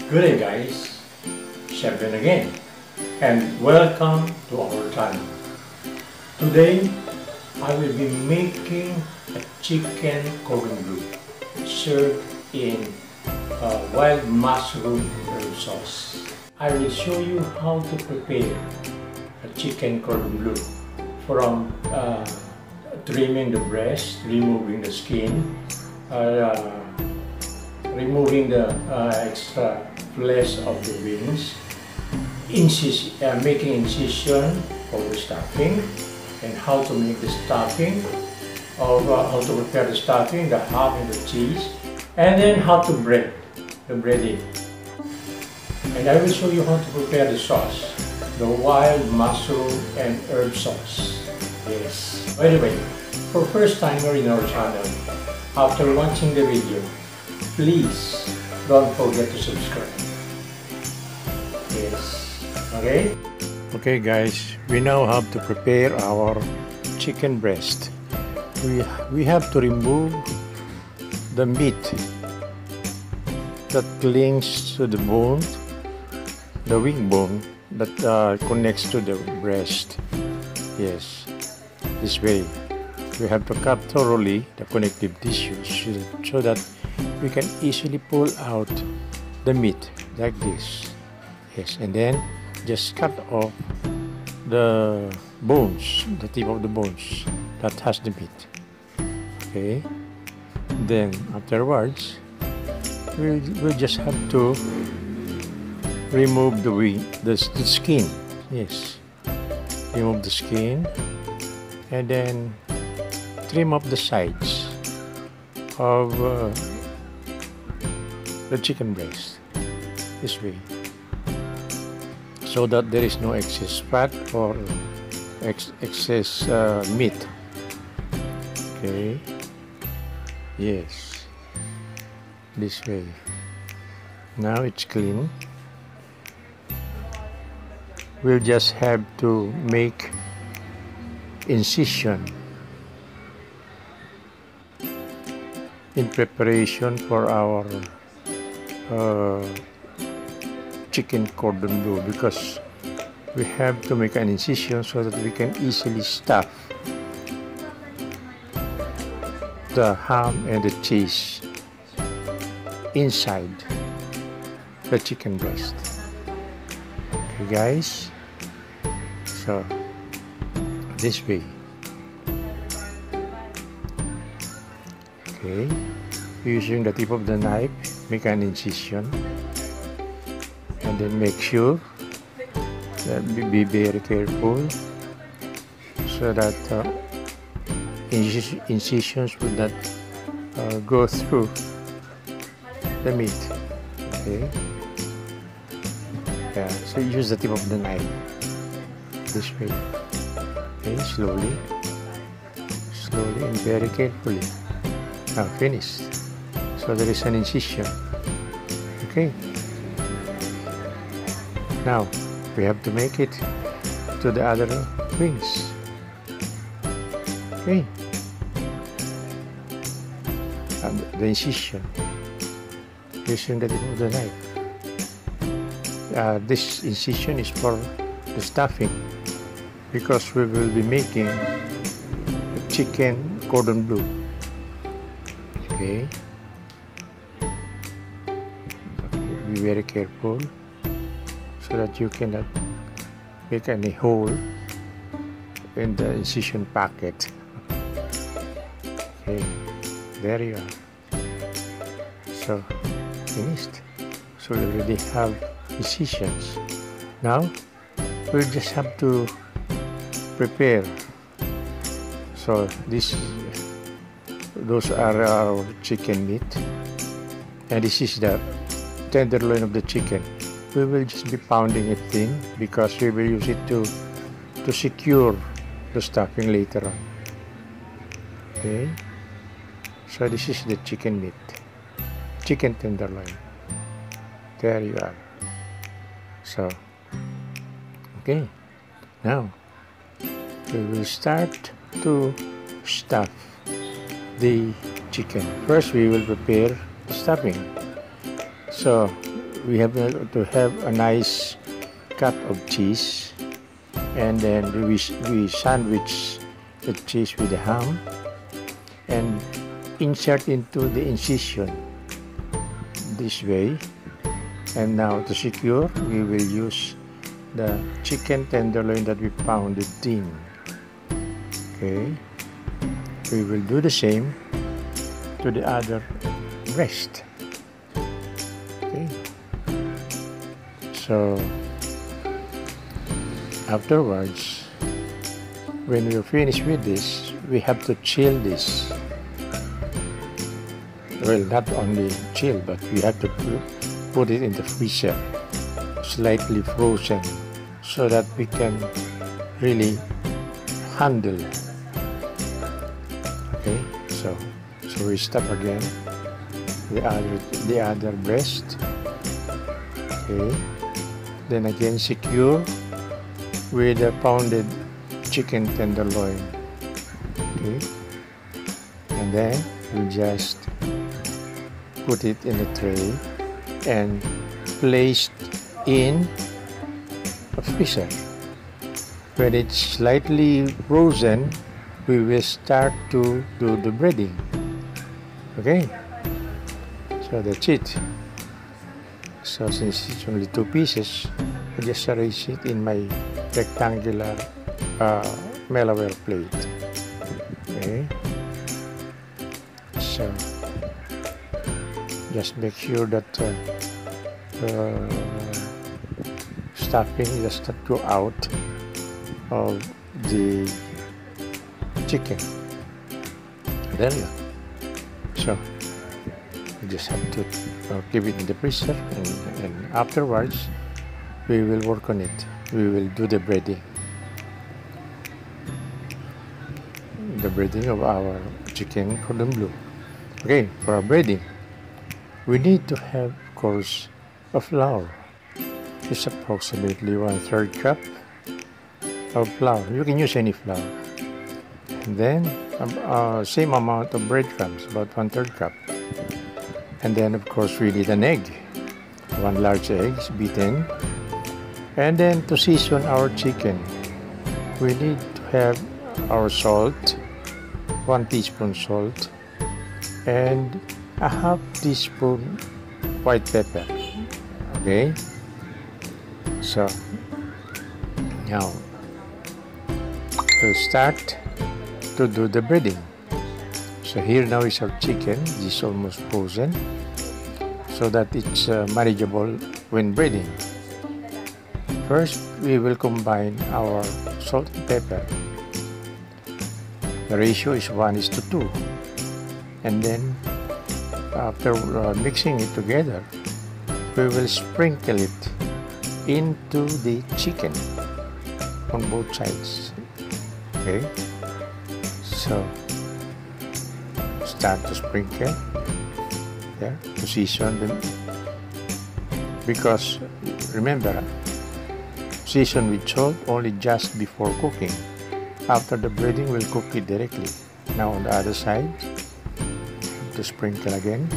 Good day guys, Chef Ben again, and welcome to our channel. Today I will be making a chicken cordon bleu served in wild mushroom herb sauce. I will show you how to prepare a chicken cordon bleu from trimming the breast, removing the skin, removing the extra flesh of the wings, making incision for the stuffing, and how to make the stuffing, how to prepare the stuffing, the ham and the cheese, and then how to bread the breading. And I will show you how to prepare the sauce, the wild mushroom and herb sauce. Yes. By the way, for first timer in our channel, after watching the video, please don't forget to subscribe. Yes. Okay? Okay guys, we now have to prepare our chicken breast. We have to remove the meat that clings to the bone, the wing bone that connects to the breast. Yes, this way. We have to cut thoroughly the connective tissues so that we can easily pull out the meat like this. Yes, and then just cut off the bones, the tip of the bones that has the meat. Okay, then afterwards we'll just have to remove the skin. Yes, remove the skin and then trim up the sides of the chicken breast this way, so that there is no excess fat or excess meat. Okay, yes, this way. Now it's clean. We'll just have to make incision in preparation for our chicken cordon bleu, because we have to make an incision so that we can easily stuff the ham and the cheese inside the chicken breast. Okay guys, so this way. Okay, using the tip of the knife, make an incision and then make sure that be very careful so that incisions will not go through the meat. Okay, yeah, so use the tip of the knife this way. Okay, slowly and very carefully. Now finished. So there is an incision. Okay. Now we have to make it to the other wings. Okay. And the incision using the tip of the knife. This incision is for the stuffing, because we will be making a chicken cordon bleu. Okay. Be very careful so that you cannot make any hole in the incision packet. Okay, there you are. So finished. So we already have incisions. Now we'll just have to prepare. So those are our chicken meat, and this is the tenderloin of the chicken. We will just be pounding it thin because we will use it to secure the stuffing later on. Okay, so this is the chicken meat, chicken tenderloin. There you are. So okay, now we will start to stuff the chicken. First we will prepare the stuffing. So we have to have a nice cut of cheese, and then we sandwich the cheese with the ham and insert into the incision this way. And now to secure, we will use the chicken tenderloin that we pounded in. Okay, we will do the same to the other breast. Okay, so afterwards, when we're finished with this, we have to chill this. Well, not only chill, but we have to put it in the freezer, slightly frozen, so that we can really handle. Okay, so we stop again the other breast. Okay, then again secure with a pounded chicken tenderloin. Okay, and then we just put it in a tray and placed in a freezer. When it's slightly frozen, we will start to do the breading. Okay, so that's it. So since it's only 2 pieces, I just arrange it in my rectangular Delaware plate. Okay, so just make sure that stuffing just not go out of the chicken. There you go. So you just have to keep it in the freezer, and afterwards we will work on it. We will do the breading of our chicken cordon bleu. Okay, for our breading, we need to have, of course, a flour. It's approximately 1/3 cup of flour. You can use any flour. And then same amount of breadcrumbs, about 1/3 cup. And then of course we need an egg, 1 large egg beaten. And then to season our chicken, we need to have our salt, 1 teaspoon salt, and a 1/2 teaspoon white pepper. Okay, so now we'll start to do the breading. So here now is our chicken. This is almost frozen, so that it's manageable when breading. First, we will combine our salt and pepper. The ratio is 1:2, and then after mixing it together, we will sprinkle it into the chicken on both sides. Okay, so start to sprinkle there to season them, because remember, season with salt only just before cooking. After the breading, we'll cook it directly. Now on the other side, to sprinkle again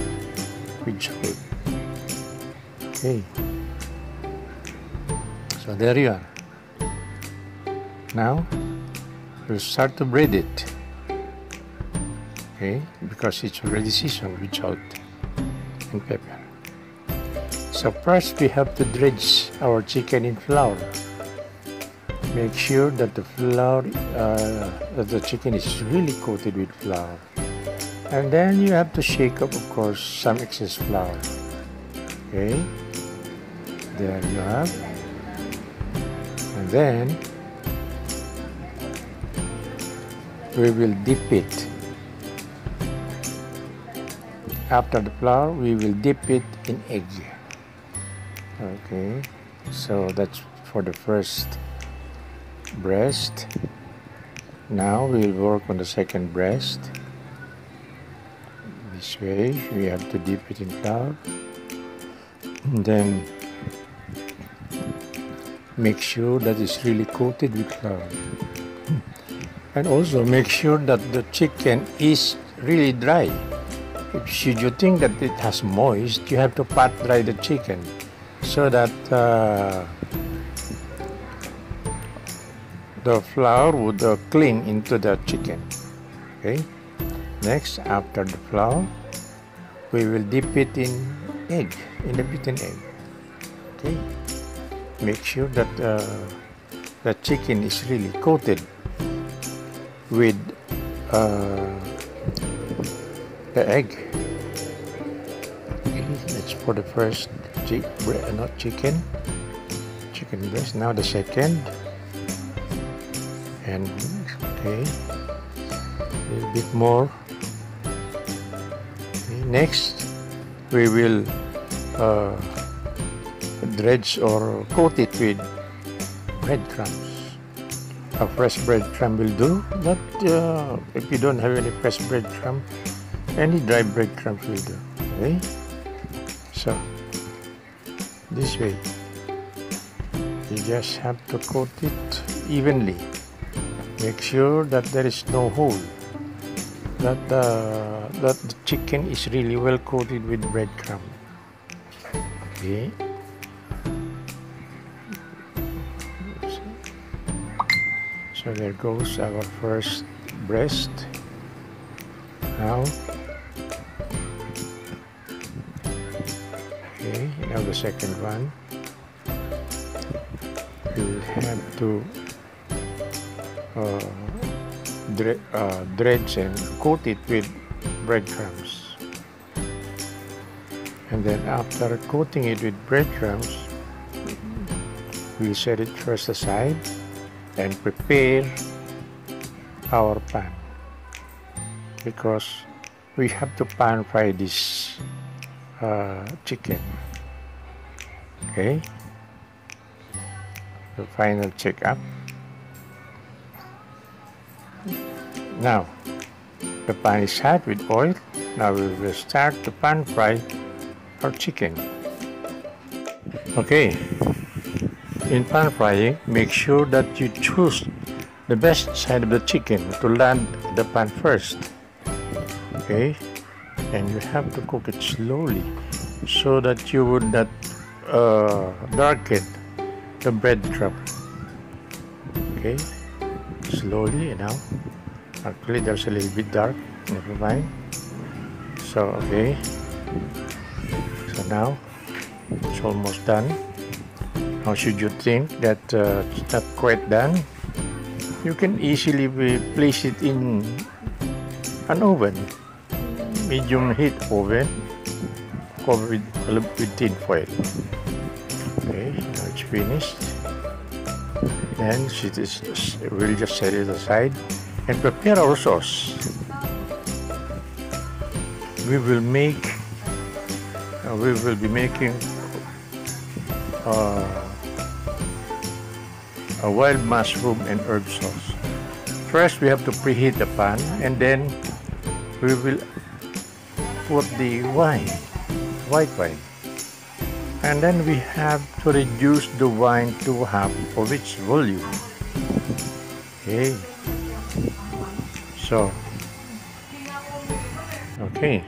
with salt. Okay, so there you are. Now we'll start to bread it. Okay, because it's already seasoned with salt and pepper. So first we have to dredge our chicken in flour. Make sure that the flour, that the chicken is really coated with flour. And then you have to shake up, of course, some excess flour. Okay, there you have. And then we will dip it. After the flour, we will dip it in egg. Okay, so that's for the first breast. Now we'll work on the second breast. This way, we have to dip it in flour. And then make sure that it's really coated with flour. And also make sure that the chicken is really dry. Should you think that it has moist, you have to pat dry the chicken. so that the flour would cling into the chicken. Okay. Next, after the flour, we will dip it in egg, in the beaten egg. Okay. Make sure that the chicken is really coated with the egg. Okay, that's for the first chicken breast. Now the second, and okay, a little bit more. Okay, next, we will dredge or coat it with breadcrumbs. A fresh breadcrumb will do, but if you don't have any fresh breadcrumb, any dry breadcrumbs will do. Okay, so this way you just have to coat it evenly. Make sure that there is no hole, that the chicken is really well coated with breadcrumb. Okay. So there goes our first breast. Now, okay, now the second one. We will have to dredge and coat it with breadcrumbs. And then after coating it with breadcrumbs, we'll set it first aside and prepare our pan, because we have to pan fry this chicken. Okay, the final check-up. Now the pan is hot with oil. Now we will start to pan fry our chicken. Okay, in pan frying, make sure that you choose the best side of the chicken to land the pan first. Okay, and you have to cook it slowly so that you would not darken the breadcrumb. Okay, slowly now. Actually, there's a little bit dark. Never mind. So okay. So now it's almost done. Now, should you think that it's not quite done, you can easily place it in an oven, medium heat oven, covered with tin foil. Okay, now it's finished. Then we'll just set it aside and prepare our sauce. We will be making a wild mushroom and herb sauce. First, we have to preheat the pan, and then we will put the white wine, and then we have to reduce the wine to half of its volume. Okay,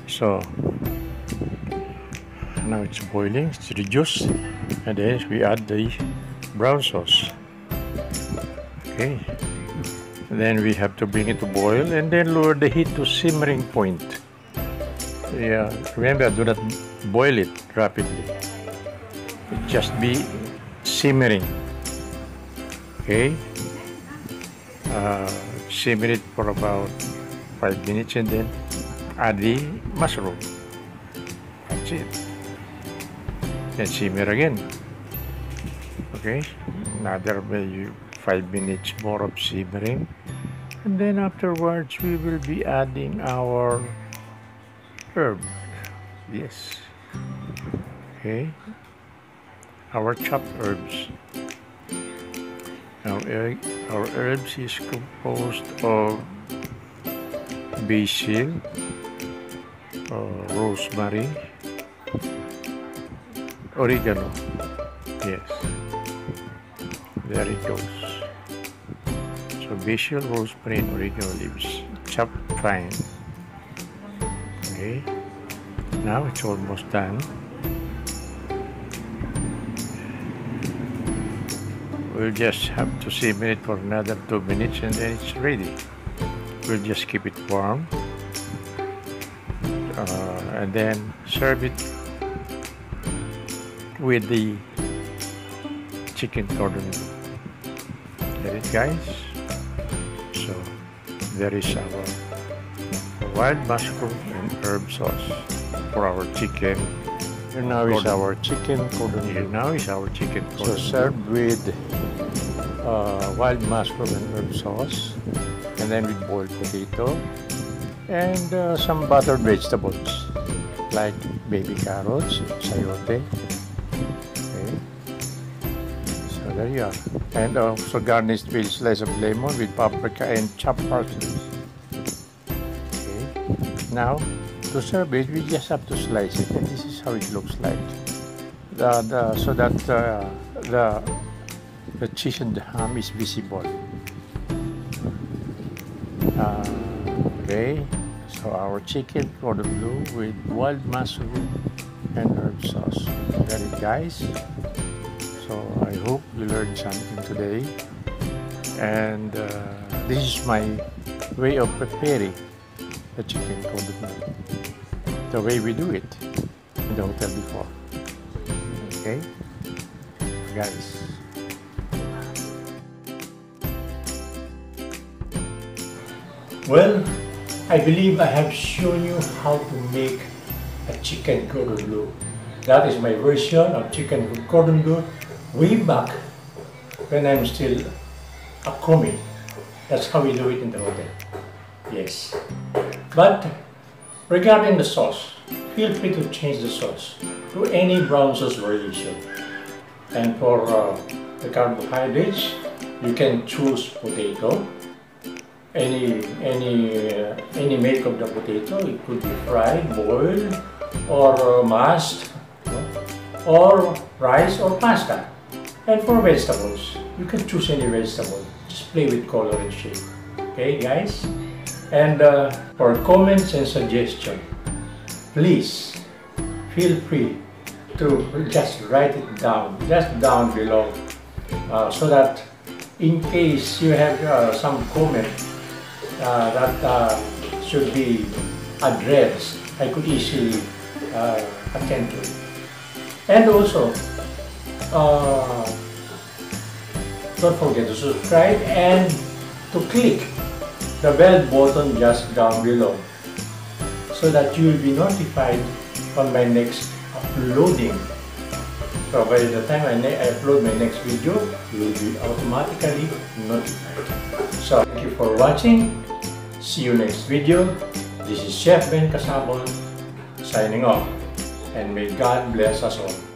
so now it's boiling, it's reduced, and then we add the brown sauce. Okay, then we have to bring it to boil and then lower the heat to simmering point. Yeah, remember, do not boil it rapidly. It just be simmering. Okay, simmer it for about 5 minutes and then add the mushroom. That's it. Then simmer again. Okay, another maybe 5 minutes more of simmering, and then afterwards we will be adding our herb. Yes. Okay, our chopped herbs. Now our herbs is composed of basil, rosemary, oregano. Yes, there it goes. So basil, rosemary, and oregano leaves chopped fine. Okay, now it's almost done. We'll just have to simmer it for another 2 minutes and then it's ready. We'll just keep it warm and then serve it with the chicken cordon bleu. Get it, guys? So there is our wild mushroom and herb sauce for our chicken. Here now is our chicken cordon bleu. Here now is our chicken cordon bleu. So served with wild mushroom and herb sauce, and then with boiled potato and some buttered vegetables like baby carrots, sayote. Okay. So there you are. And also garnished with slice of lemon with paprika and chopped parsley. Okay. Now, to serve it, we just have to slice it, and this is how it looks like. So that the cheese and the ham is visible. Okay, so our chicken cordon bleu with wild mushroom and herb sauce. Got it, guys? So I hope you learned something today. And this is my way of preparing the chicken cordon bleu, the way we do it in the hotel before. Okay, guys. Well, I believe I have shown you how to make a chicken cordon bleu. That is my version of chicken cordon bleu way back when I'm still a commie. That's how we do it in the hotel. Yes. But regarding the sauce, feel free to change the sauce to any brown sauce variation. And for the carbohydrates, you can choose potato. Any make of the potato. It could be fried, boiled, or mashed, or rice or pasta. And for vegetables, you can choose any vegetable. Just play with color and shape. Okay, guys? And for comments and suggestions, please feel free to just write it down, just down below, so that in case you have some comment that should be addressed, I could easily attend to it. And also, don't forget to subscribe and to click the bell button just down below so that you will be notified on my next uploading. So by the time I upload my next video, you will be automatically notified. So thank you for watching. See you next video. This is Chef Ben Casabon signing off, and may God bless us all.